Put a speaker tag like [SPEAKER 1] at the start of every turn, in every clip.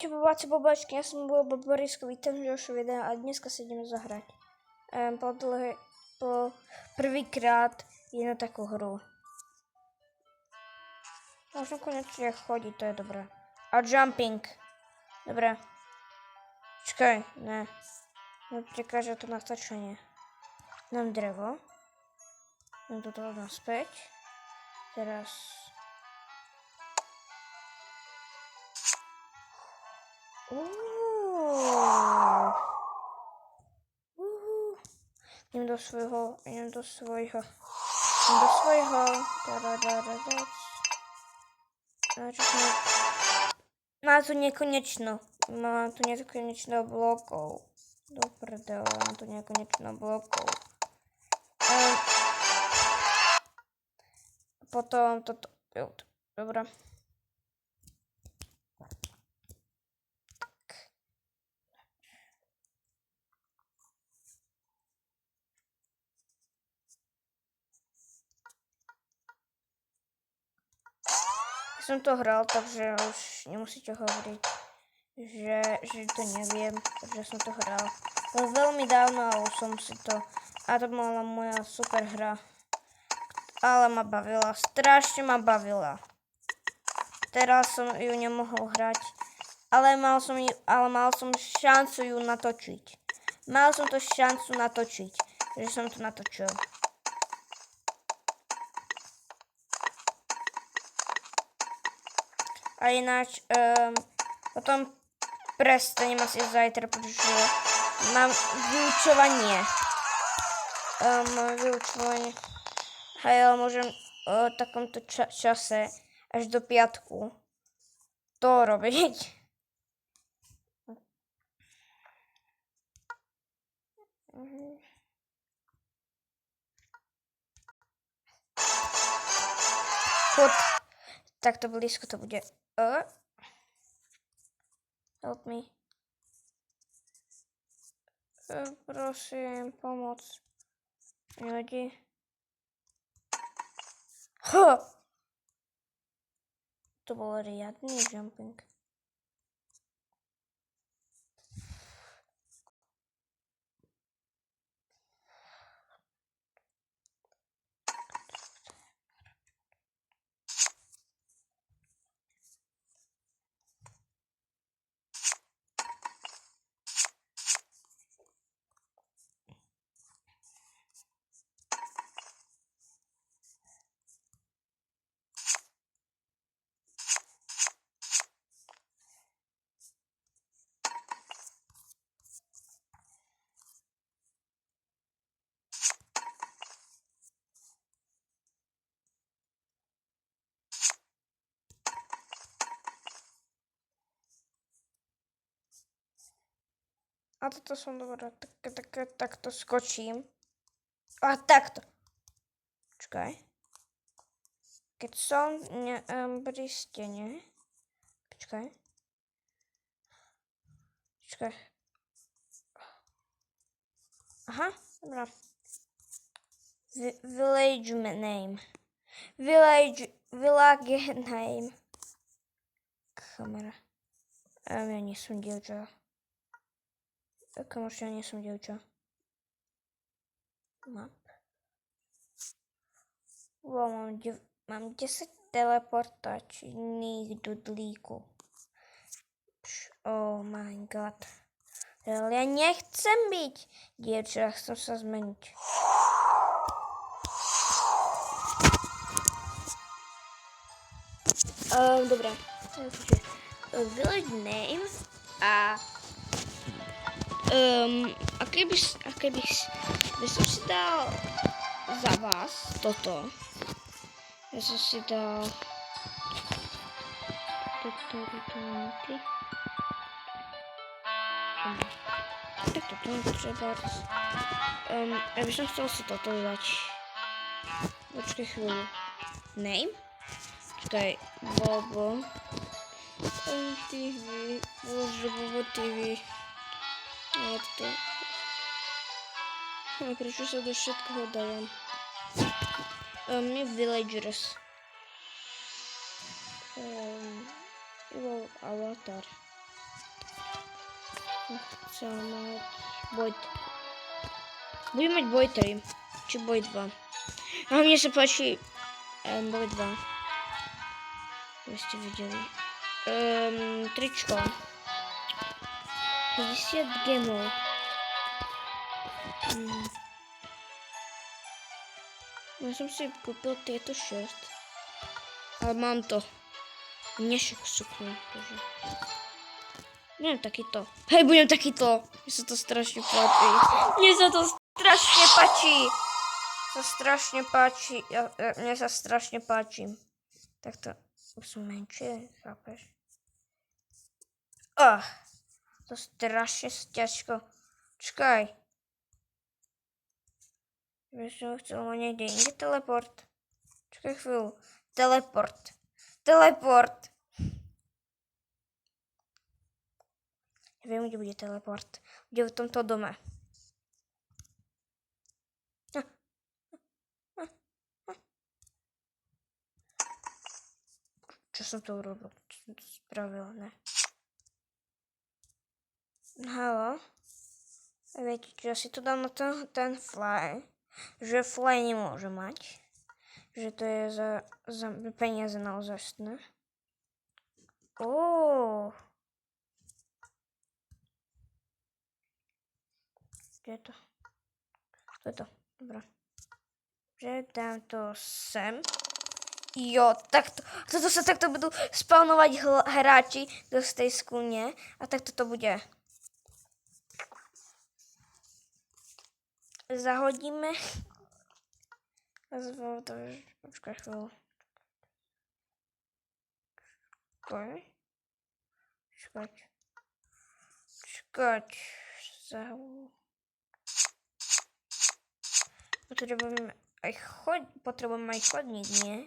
[SPEAKER 1] Čupovací bobačky, já jsem byl Boborisko, vítám v dalším videu a dneska se jdeme zahrát. Po prvýkrát jednu takovou hru. Možná konečně chodí, to je dobré. A jumping. Dobré. Čekaj, ne. Překáže to natáčení. Dám drevo. Dám toto naspäť. Teraz. Idem do svojho. Má tu nekonečno. Má tu nekonečno blokov. Do prdele, má tu nekonečno blokov. Potom toto. Dobré. Som to hral, takže už nemusíte hovoriť, že to neviem, že som to hral. To veľmi dávno a už som si to... A to bola moja super hra. Ale ma bavila, strašne ma bavila. Teraz som ju nemohol hrať, ale mal som šancu ju natočiť. Mal som to šancu natočiť, že som to natočil. A ináč, potom prestanem asi zajtra, pretože mám vyučovanie. A ja môžem v takomto čase až do piatku to robiť. Chod. Takto blízko to bude. Help me. Prosím, pomoc. Nevadí. To bol riadny jumping. A toto som dobrá, takto skočím. A takto. Čakaj. Keď som pri stene. Počkaj. Aha, dobrá. Village name. Village name. Kamera. Ja nie som dievča. Kamož, ja nie som dievča. Map. Wow, mám 10 teleportačných dudlíkov. Oh my god. Ja nechcem byť dievča, chcem sa zmeniť. Dobre. Village name a keby som si dal za vás toto, ja som si dal toto treba ja by som chcel si toto dať. Počkaj chvíľu. Name? Čakaj, Bobo TV, Bobo TV. No to. Prečo sa do všetkoho dávam? Villagers. Avatar. Chcem mať boj... Budem mať boj 3. Či boj 2. A mne sa páči boj 2. Vy ste videli. Tričko. 50 gemov. Ja som si kúpil tieto šert. Ale mám to. Nešok suknu. Budem takýto. Hej, budem takýto. Mne sa to strašne páči. Mne sa to strašne páči. Mne sa strašne páči. Takto. Už som menšie, chápeš? To strašne ťažko. Čakaj. Ja som chcel mať niekde inde teleport. Čakaj chvíľu. Teleport. Ja viem, kde bude teleport. Bude v tomto dome. Čo som to urobil? Čo som to spravil, ne? Haló? Viete čo, si to dám na ten fly. Že fly nemôže mať. Že to je za peniaze naozajstné. Kde je to? To je to, dobré. Že dám to sem. Jo, takto. Toto sa takto budú spawnovať hráči do tej skúne. A takto to bude. Zahodíme. Počkaj chvíľu. Čakať. Potrebujeme aj chodník, nie?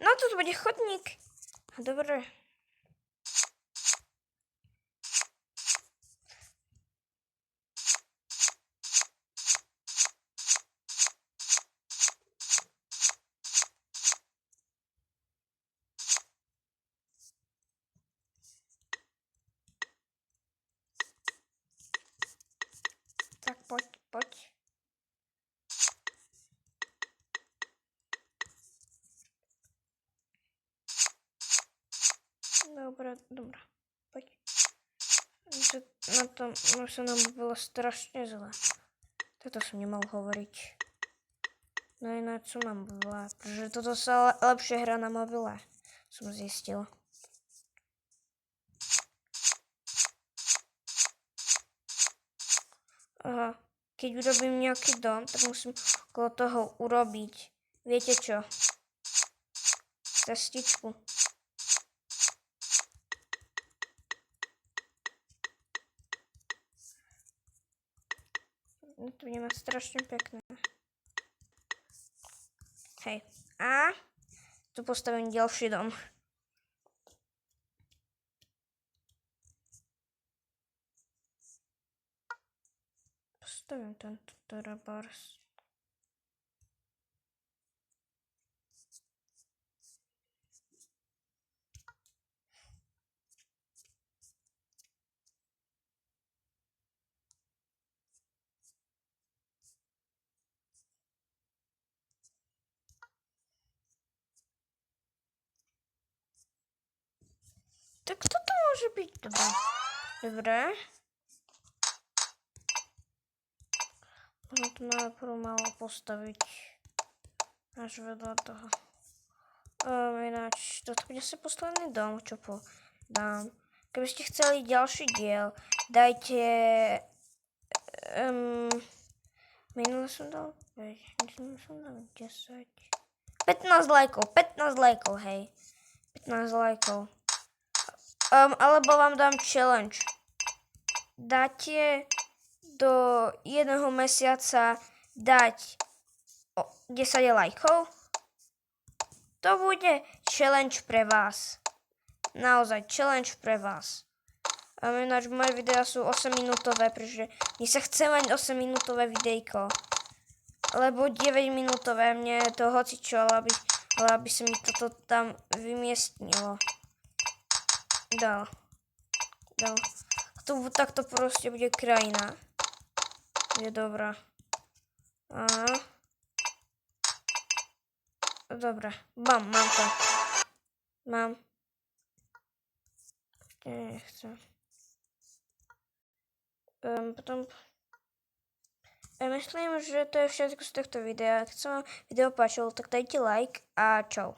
[SPEAKER 1] No, tu bude chodník. Dobre. Tak poď. Dobre. Poď. Na tom sa nám bolo strašne zle. Toto som nemal hovoriť. No ináč som nám bola, pretože toto sa lepšie hrá na mobile. Som zistil. Aha, keď urobím nejaký dom, tak musím okolo toho urobiť. Viete čo? Cestičku. To bude mať strašne pekné. Hej. A tu postavím ďalší dom. Postavím tento terabars. Tak toto môže byť dobré. Dobre. Možno to najprv malo postaviť až vedľa toho. Ináč, toto bude asi posledný dom, čo dám. Keby ste chceli ďalší diel, dajte... minule som dal 5, minule som dal 10. 15 lajkov, hej. 15 lajkov. Alebo vám dám challenge. Dáte do jedného mesiaca dať 10 lajkov. To bude challenge pre vás. Naozaj, challenge pre vás. Ináč moje videá sú 8 minútové, pretože mne sa chce mať 8 minútové videjko. Lebo 9 minútové, mne to hocičo, ale aby sa mi toto tam vymiestnilo. dal. Takto proste bude krajina. Je dobrá. A... Dobre. Bam, mám to. Mám. Nechcem. Potom... myslím, že to je všetko z tohto videa. Ak sa vám video páčilo, tak dajte like a čau.